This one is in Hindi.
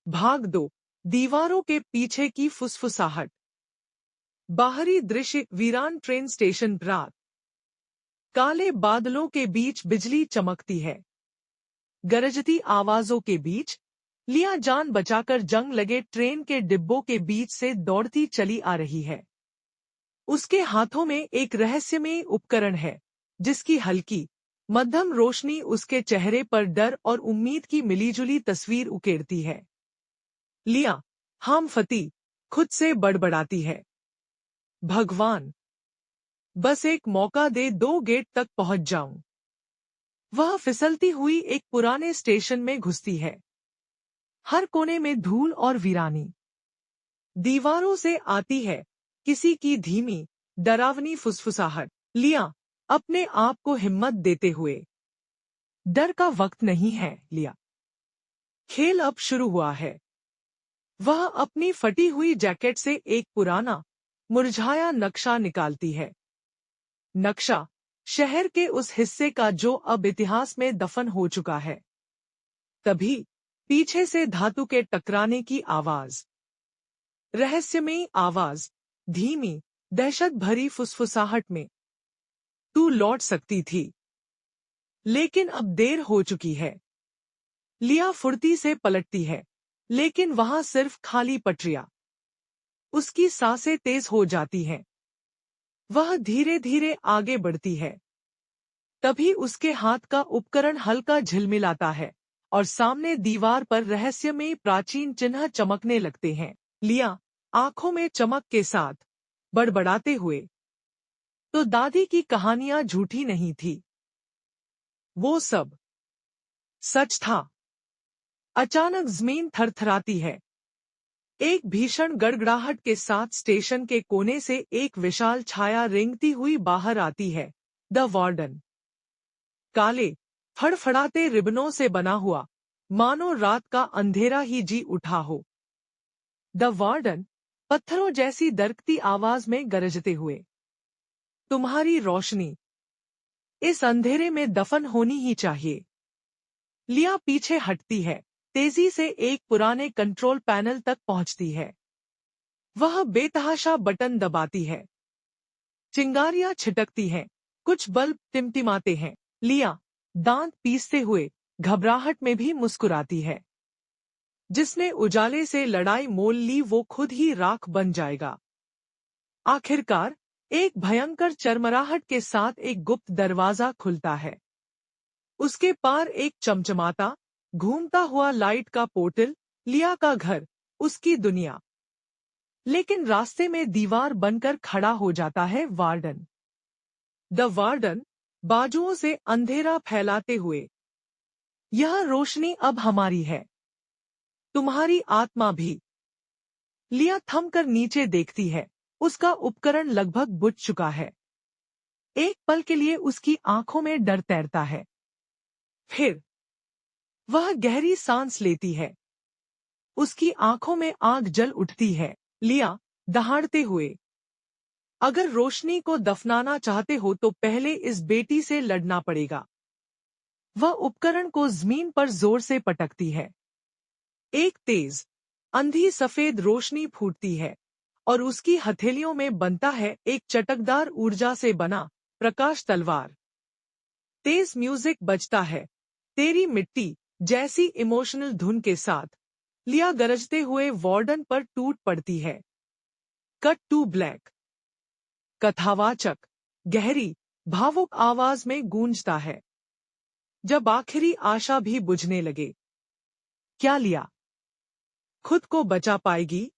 भाग 2। दीवारों के पीछे की फुसफुसाहट। बाहरी दृश्य वीरान ट्रेन स्टेशन। रात, काले बादलों के बीच बिजली चमकती है। गरजती आवाजों के बीच लिया जान बचाकर जंग लगे ट्रेन के डिब्बों के बीच से दौड़ती चली आ रही है। उसके हाथों में एक रहस्यमय उपकरण है, जिसकी हल्की मध्यम रोशनी उसके चेहरे पर डर और उम्मीद की मिलीजुली तस्वीर उकेरती है। लिया हामफती खुद से बड़बड़ाती है। भगवान, बस एक मौका दे, 2 गेट तक पहुंच जाऊं। वह फिसलती हुई एक पुराने स्टेशन में घुसती है। हर कोने में धूल और वीरानी। दीवारों से आती है किसी की धीमी डरावनी फुसफुसाहट। लिया अपने आप को हिम्मत देते हुए, डर का वक्त नहीं है लिया, खेल अब शुरू हुआ है। वह अपनी फटी हुई जैकेट से एक पुराना मुरझाया नक्शा निकालती है। नक्शा शहर के उस हिस्से का जो अब इतिहास में दफन हो चुका है। तभी पीछे से धातु के टकराने की आवाज। रहस्यमयी आवाज, धीमी दहशत भरी फुसफुसाहट में, तू लौट सकती थी, लेकिन अब देर हो चुकी है। लिया फुर्ती से पलटती है, लेकिन वहां सिर्फ खाली पटरियां। उसकी सांसें तेज हो जाती हैं। वह धीरे धीरे आगे बढ़ती है। तभी उसके हाथ का उपकरण हल्का झिलमिलाता है और सामने दीवार पर रहस्यमय प्राचीन चिन्ह चमकने लगते हैं। लिया आंखों में चमक के साथ बड़बड़ाते हुए, तो दादी की कहानियां झूठी नहीं थी, वो सब सच था। अचानक जमीन थरथराती है। एक भीषण गड़गड़ाहट के साथ स्टेशन के कोने से एक विशाल छाया रेंगती हुई बाहर आती है। द वार्डन, काले फड़फड़ाते रिबनों से बना हुआ, मानो रात का अंधेरा ही जी उठा हो। द वार्डन पत्थरों जैसी दरकती आवाज में गरजते हुए, तुम्हारी रोशनी इस अंधेरे में दफन होनी ही चाहिए। लिया पीछे हटती है, तेजी से एक पुराने कंट्रोल पैनल तक पहुंचती है। वह बेतहाशा बटन दबाती है। चिंगारियां छिटकती हैं, कुछ बल्ब टिमटिमाते हैं। लिया दांत पीसते हुए घबराहट में भी मुस्कुराती है। जिसने उजाले से लड़ाई मोल ली वो खुद ही राख बन जाएगा। आखिरकार एक भयंकर चरमराहट के साथ एक गुप्त दरवाजा खुलता है। उसके पार एक चमचमाता घूमता हुआ लाइट का पोर्टल। लिया का घर, उसकी दुनिया। लेकिन रास्ते में दीवार बनकर खड़ा हो जाता है वार्डन। द वार्डन बाजुओं से अंधेरा फैलाते हुए, यह रोशनी अब हमारी है, तुम्हारी आत्मा भी। लिया थमकर नीचे देखती है। उसका उपकरण लगभग बुझ चुका है। एक पल के लिए उसकी आंखों में डर तैरता है। फिर वह गहरी सांस लेती है। उसकी आंखों में आग जल उठती है। लिया दहाड़ते हुए, अगर रोशनी को दफनाना चाहते हो तो पहले इस बेटी से लड़ना पड़ेगा। वह उपकरण को जमीन पर जोर से पटकती है। एक तेज अंधी सफेद रोशनी फूटती है और उसकी हथेलियों में बनता है एक चटकदार ऊर्जा से बना प्रकाश तलवार। तेज म्यूजिक बजता है, तेरी मिट्टी जैसी इमोशनल धुन के साथ। लिया गरजते हुए वार्डन पर टूट पड़ती है। Cut to black. कथावाचक गहरी भावुक आवाज में गूंजता है। जब आखिरी आशा भी बुझने लगे, क्या लिया खुद को बचा पाएगी?